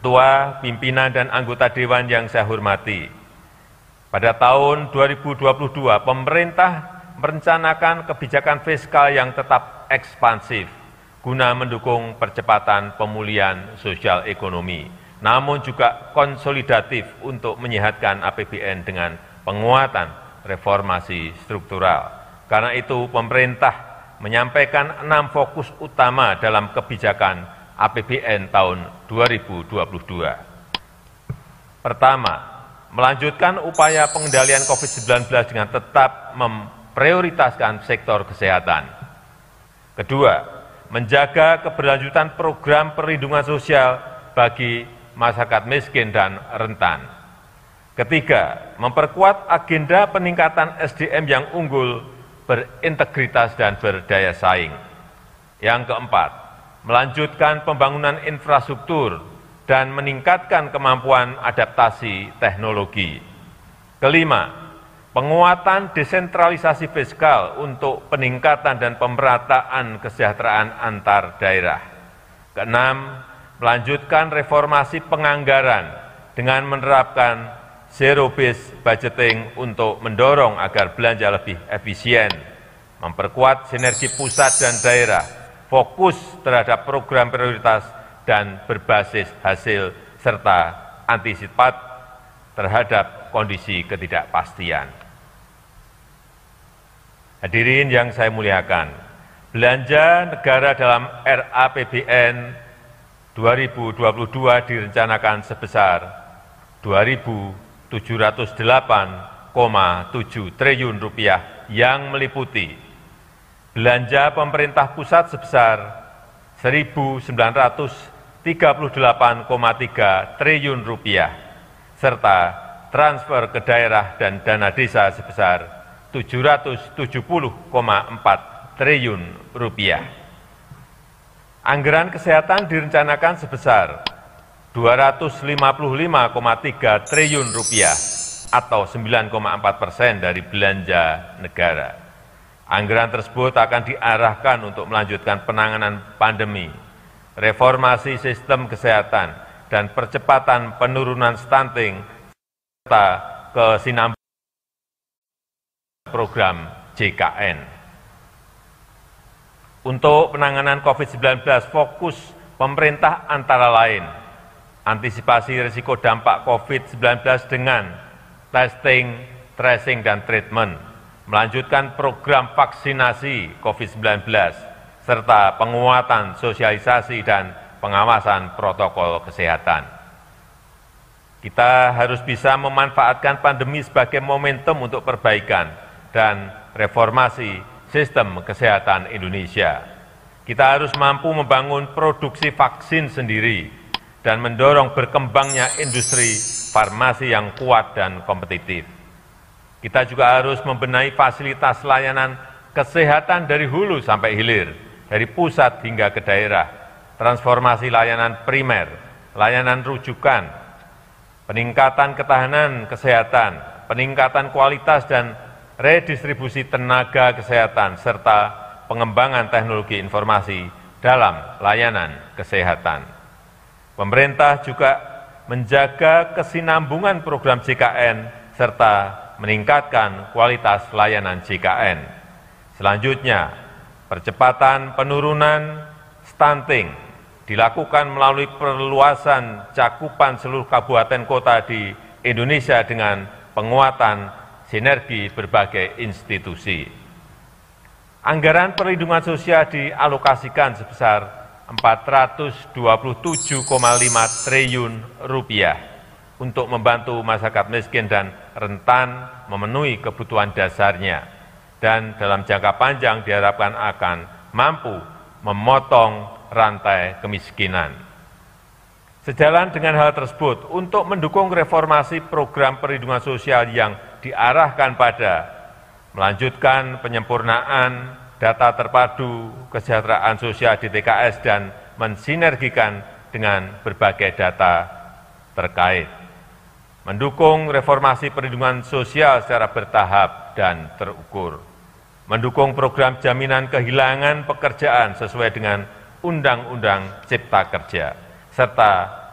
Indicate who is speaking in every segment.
Speaker 1: Ketua, pimpinan, dan anggota Dewan yang saya hormati, pada tahun 2022 pemerintah merencanakan kebijakan fiskal yang tetap ekspansif guna mendukung percepatan pemulihan sosial ekonomi, namun juga konsolidatif untuk menyehatkan APBN dengan penguatan reformasi struktural. Karena itu, pemerintah menyampaikan 6 fokus utama dalam kebijakan APBN tahun 2022. Pertama, melanjutkan upaya pengendalian COVID-19 dengan tetap memprioritaskan sektor kesehatan. Kedua, menjaga keberlanjutan program perlindungan sosial bagi masyarakat miskin dan rentan. Ketiga, memperkuat agenda peningkatan SDM yang unggul, berintegritas, dan berdaya saing. Yang keempat, melanjutkan pembangunan infrastruktur dan meningkatkan kemampuan adaptasi teknologi. Kelima, penguatan desentralisasi fiskal untuk peningkatan dan pemerataan kesejahteraan antar daerah. Keenam, melanjutkan reformasi penganggaran dengan menerapkan zero-based budgeting untuk mendorong agar belanja lebih efisien, memperkuat sinergi pusat dan daerah, fokus terhadap program prioritas dan berbasis hasil, serta antisipat terhadap kondisi ketidakpastian. Hadirin yang saya muliakan, belanja negara dalam RAPBN 2022 direncanakan sebesar 2.708,7 triliun rupiah yang meliputi belanja pemerintah pusat sebesar 1.938,3 triliun rupiah, serta transfer ke daerah dan dana desa sebesar 770,4 triliun rupiah. Anggaran kesehatan direncanakan sebesar 255,3 triliun rupiah atau 9,4% dari belanja negara. Anggaran tersebut akan diarahkan untuk melanjutkan penanganan pandemi, reformasi sistem kesehatan, dan percepatan penurunan stunting, serta kesinambungan program JKN. Untuk penanganan COVID-19, fokus pemerintah antara lain antisipasi risiko dampak COVID-19 dengan testing, tracing, dan treatment, melanjutkan program vaksinasi COVID-19, serta penguatan sosialisasi dan pengawasan protokol kesehatan. Kita harus bisa memanfaatkan pandemi sebagai momentum untuk perbaikan dan reformasi sistem kesehatan Indonesia. Kita harus mampu membangun produksi vaksin sendiri dan mendorong berkembangnya industri farmasi yang kuat dan kompetitif. Kita juga harus membenahi fasilitas layanan kesehatan dari hulu sampai hilir, dari pusat hingga ke daerah, transformasi layanan primer, layanan rujukan, peningkatan ketahanan kesehatan, peningkatan kualitas dan redistribusi tenaga kesehatan, serta pengembangan teknologi informasi dalam layanan kesehatan. Pemerintah juga menjaga kesinambungan program JKN serta meningkatkan kualitas layanan JKN. Selanjutnya, percepatan penurunan stunting dilakukan melalui perluasan cakupan seluruh kabupaten kota di Indonesia dengan penguatan sinergi berbagai institusi. Anggaran perlindungan sosial dialokasikan sebesar 427,5 triliun rupiah untuk membantu masyarakat miskin dan rentan memenuhi kebutuhan dasarnya, dan dalam jangka panjang diharapkan akan mampu memotong rantai kemiskinan. Sejalan dengan hal tersebut, untuk mendukung reformasi program perlindungan sosial yang diarahkan pada melanjutkan penyempurnaan data terpadu kesejahteraan sosial di TKS dan mensinergikan dengan berbagai data terkait, mendukung reformasi perlindungan sosial secara bertahap dan terukur, mendukung program jaminan kehilangan pekerjaan sesuai dengan Undang-Undang Cipta Kerja, serta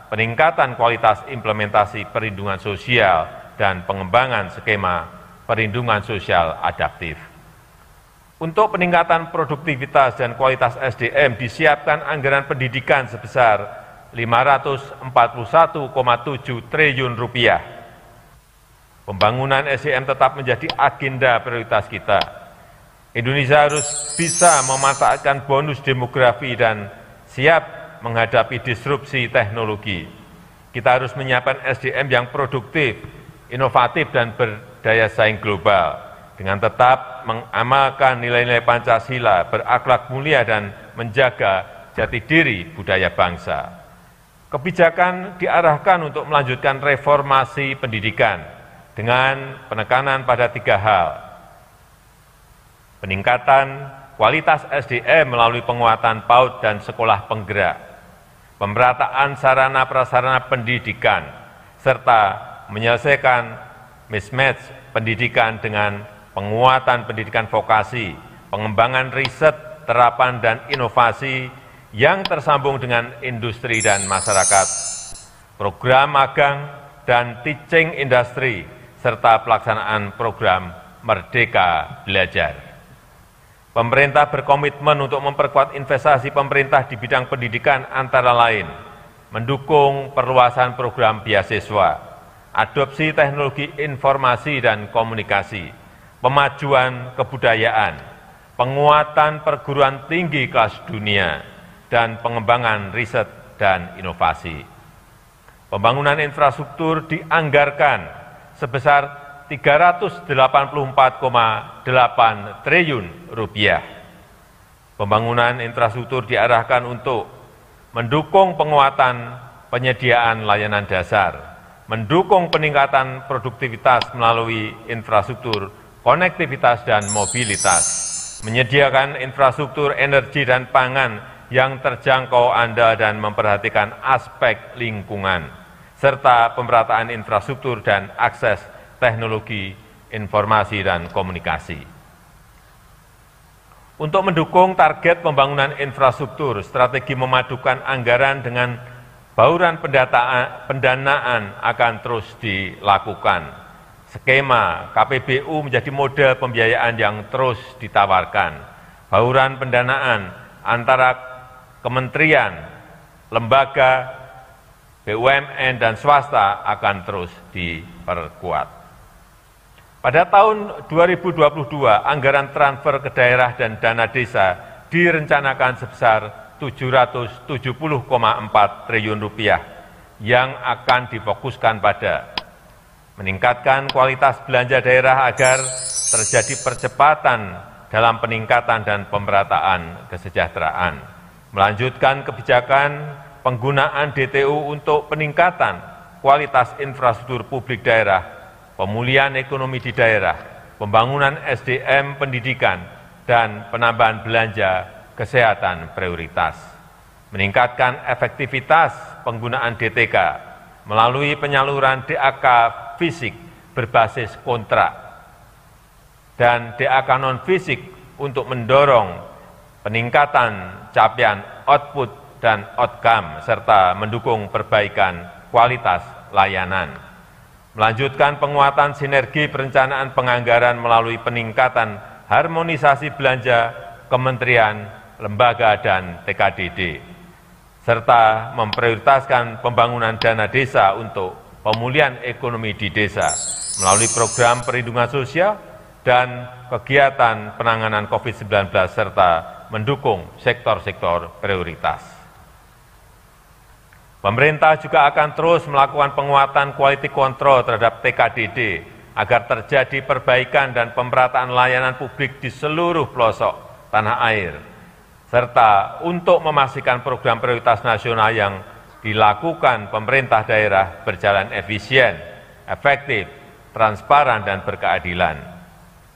Speaker 1: peningkatan kualitas implementasi perlindungan sosial, dan pengembangan skema perlindungan sosial adaptif. Untuk peningkatan produktivitas dan kualitas SDM disiapkan anggaran pendidikan sebesar Rp541,7 triliun. Pembangunan SDM tetap menjadi agenda prioritas kita. Indonesia harus bisa memanfaatkan bonus demografi dan siap menghadapi disrupsi teknologi. Kita harus menyiapkan SDM yang produktif, inovatif, dan berdaya saing global, dengan tetap mengamalkan nilai-nilai Pancasila, berakhlak mulia, dan menjaga jati diri budaya bangsa. Kebijakan diarahkan untuk melanjutkan reformasi pendidikan dengan penekanan pada 3 hal. Peningkatan kualitas SDM melalui penguatan PAUD dan sekolah penggerak, pemerataan sarana prasarana pendidikan, serta menyelesaikan mismatch pendidikan dengan penguatan pendidikan vokasi, pengembangan riset, terapan, dan inovasi yang tersambung dengan industri dan masyarakat, program magang dan teaching industry, serta pelaksanaan program Merdeka Belajar. Pemerintah berkomitmen untuk memperkuat investasi pemerintah di bidang pendidikan antara lain, mendukung perluasan program beasiswa, adopsi teknologi informasi dan komunikasi, pemajuan kebudayaan, penguatan perguruan tinggi kelas dunia, dan pengembangan riset dan inovasi. Pembangunan infrastruktur dianggarkan sebesar Rp384,8 triliun. Pembangunan infrastruktur diarahkan untuk mendukung penguatan penyediaan layanan dasar, mendukung peningkatan produktivitas melalui infrastruktur konektivitas dan mobilitas, menyediakan infrastruktur energi dan pangan yang terjangkau andal dan memperhatikan aspek lingkungan, serta pemerataan infrastruktur dan akses teknologi informasi dan komunikasi. Untuk mendukung target pembangunan infrastruktur, strategi memadukan anggaran dengan bauran pendanaan akan terus dilakukan. Skema KPBU menjadi model pembiayaan yang terus ditawarkan. Bauran pendanaan antara kementerian, lembaga, BUMN, dan swasta akan terus diperkuat. Pada tahun 2022, anggaran transfer ke daerah dan dana desa direncanakan sebesar Rp770,4 triliun yang akan difokuskan pada meningkatkan kualitas belanja daerah agar terjadi percepatan dalam peningkatan dan pemerataan kesejahteraan, melanjutkan kebijakan penggunaan DTU untuk peningkatan kualitas infrastruktur publik daerah, pemulihan ekonomi di daerah, pembangunan SDM pendidikan, dan penambahan belanja kesehatan prioritas. Meningkatkan efektivitas penggunaan DTK melalui penyaluran DAK fisik berbasis kontrak dan DAK non-fisik untuk mendorong peningkatan capaian output dan outcome, serta mendukung perbaikan kualitas layanan. Melanjutkan penguatan sinergi perencanaan penganggaran melalui peningkatan harmonisasi belanja kementerian, lembaga, dan TKDD, serta memprioritaskan pembangunan dana desa untuk pemulihan ekonomi di desa melalui program perlindungan sosial dan kegiatan penanganan COVID-19, serta mendukung sektor-sektor prioritas. Pemerintah juga akan terus melakukan penguatan quality control terhadap TKDD agar terjadi perbaikan dan pemerataan layanan publik di seluruh pelosok tanah air, serta untuk memastikan program prioritas nasional yang dilakukan pemerintah daerah berjalan efisien, efektif, transparan, dan berkeadilan.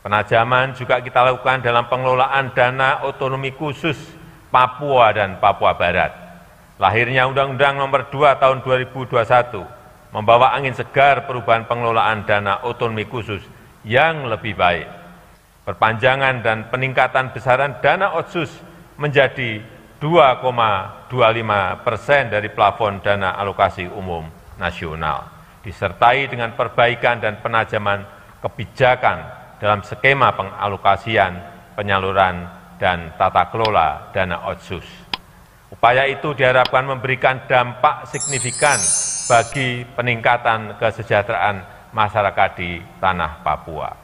Speaker 1: Penajaman juga kita lakukan dalam pengelolaan dana otonomi khusus Papua dan Papua Barat. Lahirnya Undang-Undang Nomor 2 Tahun 2021 membawa angin segar perubahan pengelolaan dana otonomi khusus yang lebih baik. Perpanjangan dan peningkatan besaran dana otsus menjadi 2,25% dari plafon dana alokasi umum nasional, disertai dengan perbaikan dan penajaman kebijakan dalam skema pengalokasian, penyaluran, dan tata kelola dana otsus. Upaya itu diharapkan memberikan dampak signifikan bagi peningkatan kesejahteraan masyarakat di tanah Papua.